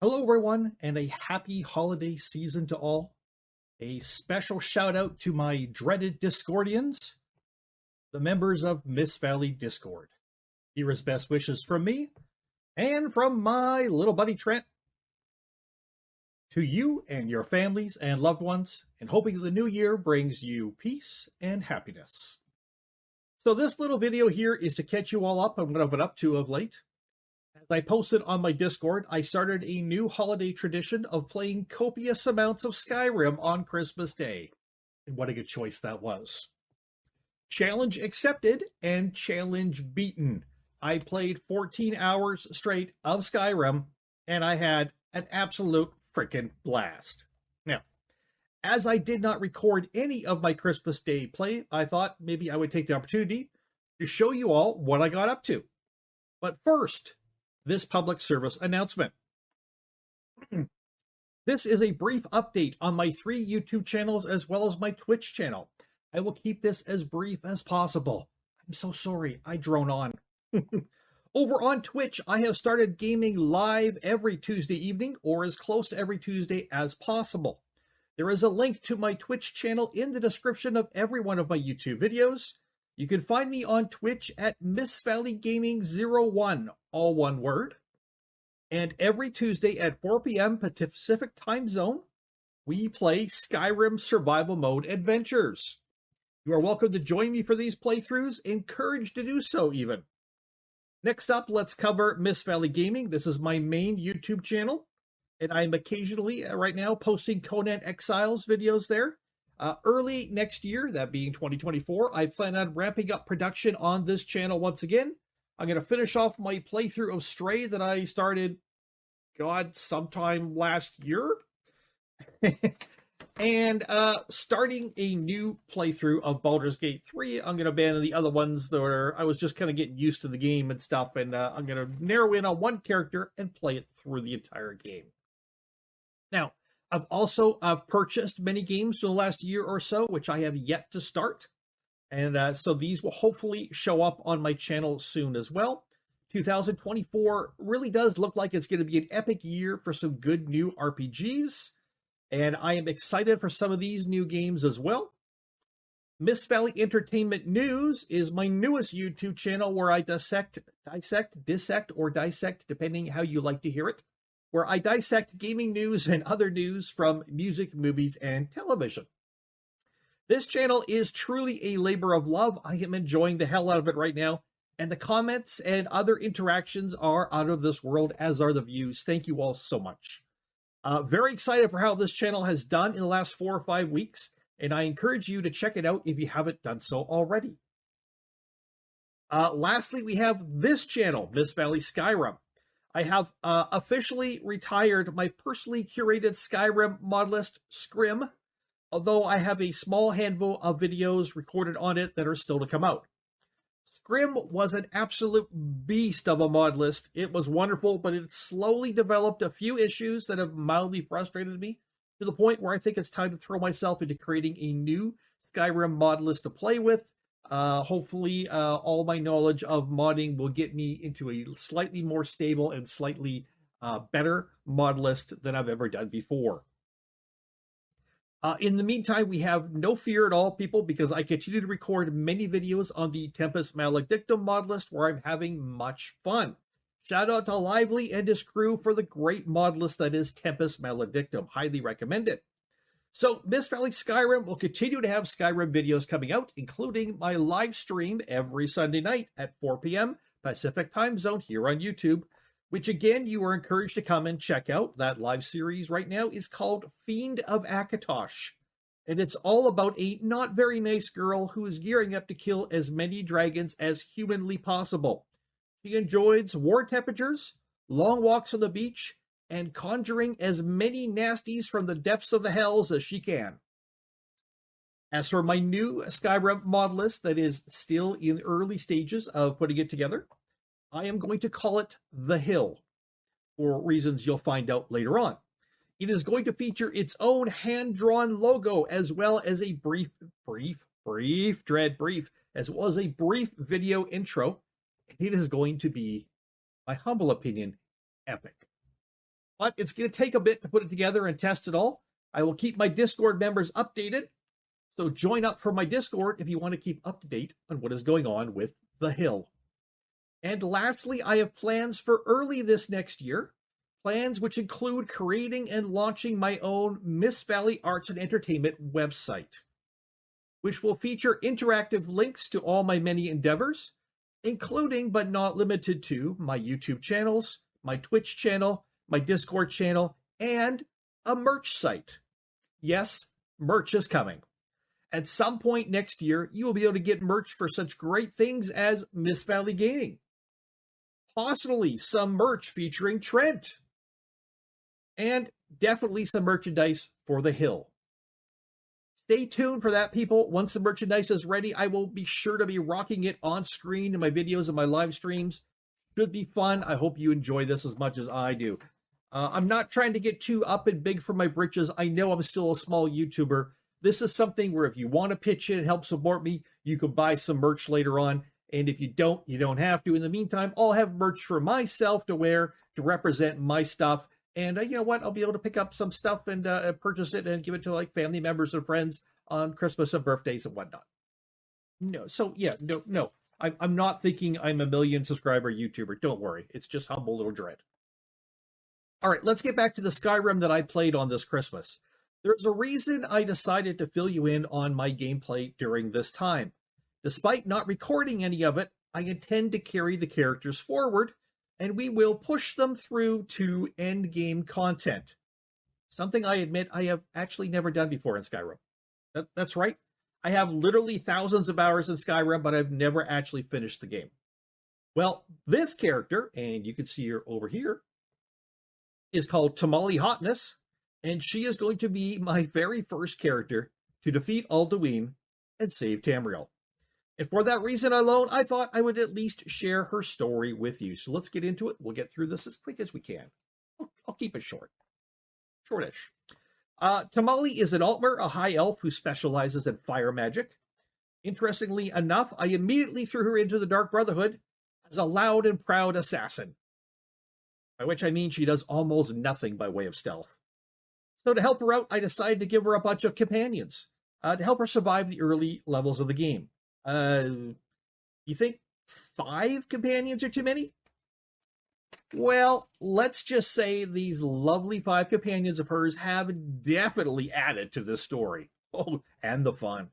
Hello, everyone, and a happy holiday season to all. A special shout out to my dreaded Discordians, the members of Mist-Valley Discord. Here is best wishes from me and from my little buddy Trent to you and your families and loved ones, and hoping the new year brings you peace and happiness. So, this little video here is to catch you all up on what I've been up to of late. As I posted on my Discord, I started a new holiday tradition of playing copious amounts of Skyrim on Christmas Day. And what a good choice that was. Challenge accepted and challenge beaten. I played 14 hours straight of Skyrim, and I had an absolute freaking blast. Now, as I did not record any of my Christmas Day play, I thought maybe I would take the opportunity to show you all what I got up to. But first, this public service announcement. This is a brief update on my 3 YouTube channels as well as my Twitch channel. I will keep this as brief as possible. I'm so sorry, I drone on. Over on Twitch, I have started gaming live every Tuesday evening, or as close to every Tuesday as possible. There is a link to my Twitch channel in the description of every one of my YouTube videos. You can find me on Twitch at Mist-Valley-Gaming01, all one word. And every Tuesday at 4 p.m. Pacific Time Zone, we play Skyrim Survival Mode Adventures. You are welcome to join me for these playthroughs, encouraged to do so even. Next up, let's cover Mist-Valley Gaming. This is my main YouTube channel, and I'm occasionally, right now, posting Conan Exiles videos there. Early next year, that being 2024, I plan on ramping up production on this channel once again. I'm going to finish off my playthrough of Stray that I started, sometime last year. And starting a new playthrough of Baldur's Gate 3. I'm going to abandon the other ones that I was just kind of getting used to the game and stuff, and I'm going to narrow in on one character and play it through the entire game. Now, I've also purchased many games for the last year or so, which I have yet to start. And so these will hopefully show up on my channel soon as well. 2024 really does look like it's going to be an epic year for some good new RPGs. And I am excited for some of these new games as well. Mist-Valley Entertainment News is my newest YouTube channel where I dissect, depending how you like to hear it, where I dissect gaming news and other news from music, movies, and television. This channel is truly a labor of love. I am enjoying the hell out of it right now, and the comments and other interactions are out of this world, as are the views. Thank you all so much. Very excited for how this channel has done in the last 4 or 5 weeks, and I encourage you to check it out if you haven't done so already. Lastly, we have this channel, Mist-Valley Skyrim. I have officially retired my personally curated Skyrim mod list, Scrim, although I have a small handful of videos recorded on it that are still to come out. Scrim was an absolute beast of a mod list. It was wonderful, but it slowly developed a few issues that have mildly frustrated me to the point where I think it's time to throw myself into creating a new Skyrim mod list to play with. Hopefully, all my knowledge of modding will get me into a slightly more stable and slightly better mod list than I've ever done before. In the meantime, we have no fear at all, people, because I continue to record many videos on the Tempest Maledictum mod list where I'm having much fun. Shout out to Lively and his crew for the great mod list that is Tempest Maledictum. Highly recommend it. So, Mist-Valley Skyrim will continue to have Skyrim videos coming out, including my live stream every Sunday night at 4 p.m. Pacific Time Zone here on YouTube, which again, you are encouraged to come and check out. That live series right now is called Fiend of Akatosh, and it's all about a not very nice girl who is gearing up to kill as many dragons as humanly possible. She enjoys war temperatures, long walks on the beach, and conjuring as many nasties from the depths of the hells as she can. As for my new Skyrim mod list that is still in early stages of putting it together, I am going to call it The Hill, for reasons you'll find out later on. It is going to feature its own hand-drawn logo, as well as a brief, as well as a brief video intro. It is going to be, my humble opinion, epic. but it's going to take a bit to put it together and test it all. I will keep my Discord members updated, so join up for my Discord if you want to keep up to date on what is going on with The Hill. And lastly, I have plans for early this next year, plans which include creating and launching my own Mist-Valley Arts and Entertainment website, which will feature interactive links to all my many endeavors, including but not limited to my YouTube channels, my Twitch channel, my Discord channel, and a merch site. Yes, merch is coming. At some point next year, you will be able to get merch for such great things as Mist-Valley Gaming. Possibly some merch featuring Trent. And definitely some merchandise for The Hill. Stay tuned for that, people. Once the merchandise is ready, I will be sure to be rocking it on screen in my videos and my live streams. Should be fun. I hope you enjoy this as much as I do. I'm not trying to get too up and big for my britches. I know I'm still a small YouTuber. This is something where if you want to pitch in and help support me, you can buy some merch later on. And if you don't have to. In the meantime, I'll have merch for myself to wear to represent my stuff. And you know what? I'll be able to pick up some stuff and purchase it and give it to like family members and friends on Christmas and birthdays and whatnot. No, so yeah, no. I'm not thinking I'm a million subscriber YouTuber. Don't worry. It's just humble little dread. All right, let's get back to the Skyrim that I played on this Christmas. There's a reason I decided to fill you in on my gameplay during this time. Despite not recording any of it, I intend to carry the characters forward, and we will push them through to endgame content. Something I admit I have actually never done before in Skyrim. That's right. I have literally thousands of hours in Skyrim, but I've never actually finished the game. Well, this character, and you can see her over here, is called Tamali Hotness, and she is going to be my very first character to defeat Alduin and save Tamriel. And for that reason alone, I thought I would at least share her story with you. So let's get into it. We'll get through this as quick as we can. I'll keep it short. Shortish. Tamali is an Altmer, a high elf who specializes in fire magic. Interestingly enough, I immediately threw her into the Dark Brotherhood as a loud and proud assassin. By which I mean she does almost nothing by way of stealth. So to help her out, I decided to give her a bunch of companions to help her survive the early levels of the game. You think 5 companions are too many? Well, let's just say these lovely 5 companions of hers have definitely added to this story. Oh, and the fun.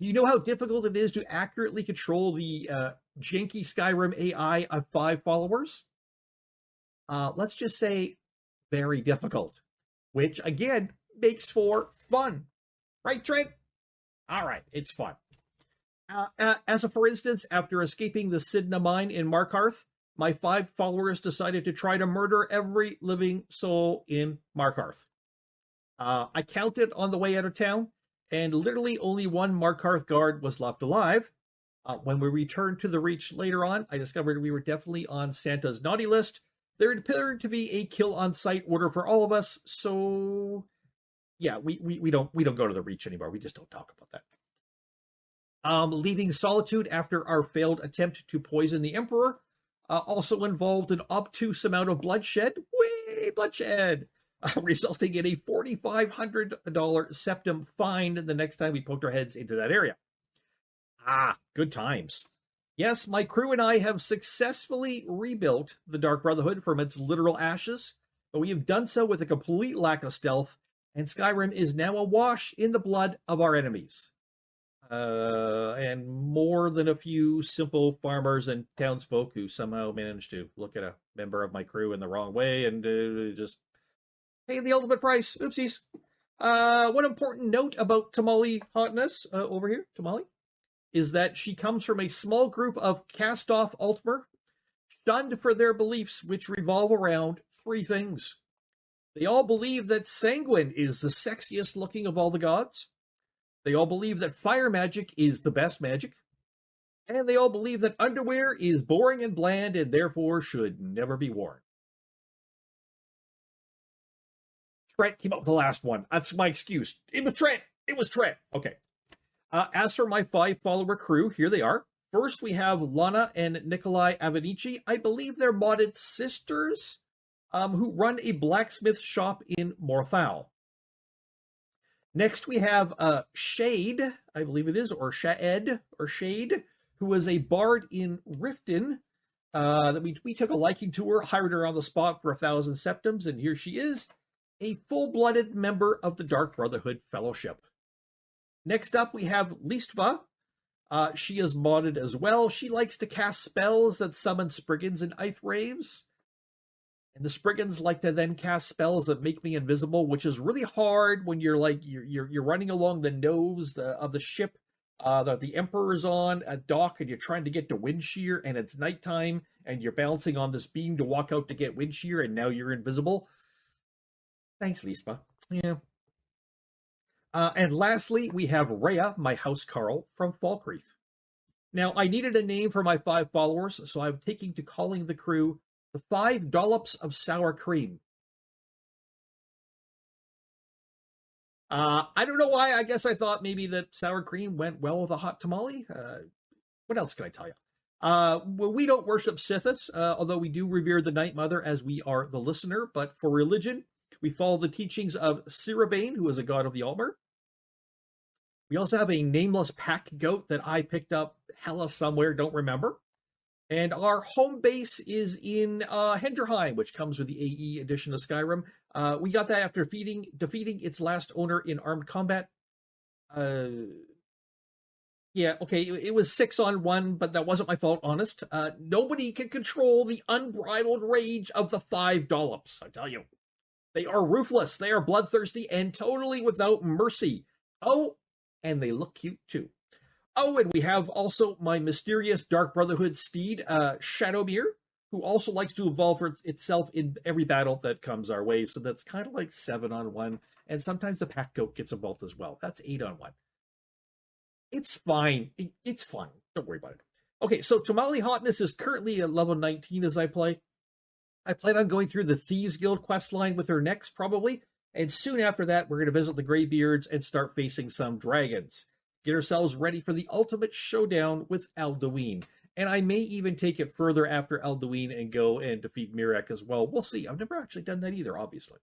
Do you know how difficult it is to accurately control the janky Skyrim AI of 5 followers? Let's just say very difficult, which again makes for fun. Right, Trent? All right, it's fun. As a for instance, after escaping the Sidna mine in Markarth, my 5 followers decided to try to murder every living soul in Markarth. I counted on the way out of town, and literally only 1 Markarth guard was left alive. When we returned to the Reach later on, I discovered we were definitely on Santa's naughty list. There appeared to be a kill-on-sight order for all of us, so yeah, we don't go to the Reach anymore. We just don't talk about that. Leaving Solitude after our failed attempt to poison the Emperor also involved an obtuse amount of bloodshed. Whee! Bloodshed! Resulting in a $4,500 septum fine the next time we poked our heads into that area. Good times. Yes, my crew and I have successfully rebuilt the Dark Brotherhood from its literal ashes, but we have done so with a complete lack of stealth, and Skyrim is now awash in the blood of our enemies. And more than a few simple farmers and townsfolk who somehow managed to look at a member of my crew in the wrong way and just pay the ultimate price. Oopsies. One important note about Tamali Hotness over here, Tamali, is that she comes from a small group of cast-off Altmer, shunned for their beliefs, which revolve around 3 things. They all believe that Sanguine is the sexiest looking of all the gods. They all believe that fire magic is the best magic. And they all believe that underwear is boring and bland and therefore should never be worn. Trent came up with the last one. That's my excuse. It was Trent. It was Trent. Okay. As for my 5 follower crew, here they are. First, we have Lana and Nikolai Avenici. I believe they're modded sisters. who run a blacksmith shop in Morthal. Next, we have Shade, I believe it is, or Shaed, or Shade, who is a bard in Riften. That we took a liking to her, hired her on the spot for 1,000 septims, and here she is, a full-blooded member of the Dark Brotherhood Fellowship. Next up, we have Listva. She is modded as well. She likes to cast spells that summon Spriggans and Ithraves. And the Spriggans like to then cast spells that make me invisible, which is really hard when you're like you're running along the nose of the ship that the Emperor's on at dock, and you're trying to get to Windshear, and it's nighttime, and you're bouncing on this beam to walk out to get Windshear, and now you're invisible. Thanks, Lispa. Yeah. And lastly, we have Rhea, my house Carl, from Falkreath. Now, I needed a name for my 5 followers, so I'm taking to calling the crew the 5 Dollops of Sour Cream. I don't know why. I guess I thought maybe that sour cream went well with a hot tamale. What else can I tell you? Well, we don't worship Sithis, although we do revere the Night Mother as we are the listener. But for religion, we follow the teachings of Sirabane, who is a god of the Altmer. We also have a nameless pack goat that I picked up hella somewhere, don't remember. And our home base is in Hendrheim, which comes with the AE edition of Skyrim. We got that after defeating its last owner in armed combat. Yeah, okay, it was 6-on-1, but that wasn't my fault, honest. Nobody can control the unbridled rage of the 5 Dollops, I tell you. They are ruthless, they are bloodthirsty, and totally without mercy. Oh, and they look cute too. Oh, and we have also my mysterious Dark Brotherhood steed, Shadowmere, who also likes to evolve itself in every battle that comes our way. So that's kind of like 7-on-1. And sometimes the pack goat gets involved as well. That's 8-on-1. It's fine. It's fun. Don't worry about it. Okay, so Tamale Hotness is currently at level 19 as I play. I plan on going through the Thieves Guild questline with her next, probably. And soon after that, we're going to visit the Greybeards and start facing some dragons. Get ourselves ready for the ultimate showdown with Alduin. And I may even take it further after Alduin and go and defeat Mirek as well. We'll see. I've never actually done that either, obviously.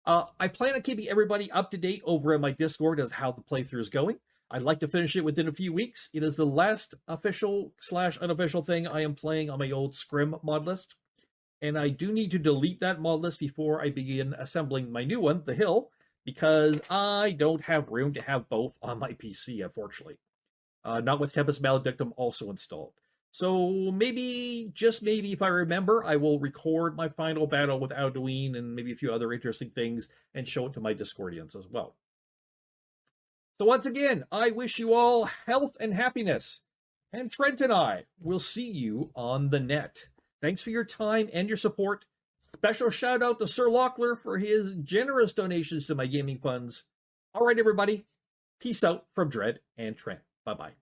I plan on keeping everybody up to date over in my Discord as how the playthrough is going. I'd like to finish it within a few weeks. It is the last official/unofficial thing I am playing on my old Scrim mod list. And I do need to delete that mod list before I begin assembling my new one, The Hill, because I don't have room to have both on my PC, unfortunately. Not with Tempest Maledictum also installed. So maybe, just maybe, if I remember, I will record my final battle with Alduin and maybe a few other interesting things and show it to my Discordians as well. So once again, I wish you all health and happiness. And Trent and I will see you on the net. Thanks for your time and your support. Special shout out to Sir Lockler for his generous donations to my gaming funds. All right, everybody. Peace out from Dread and Trent. Bye-bye.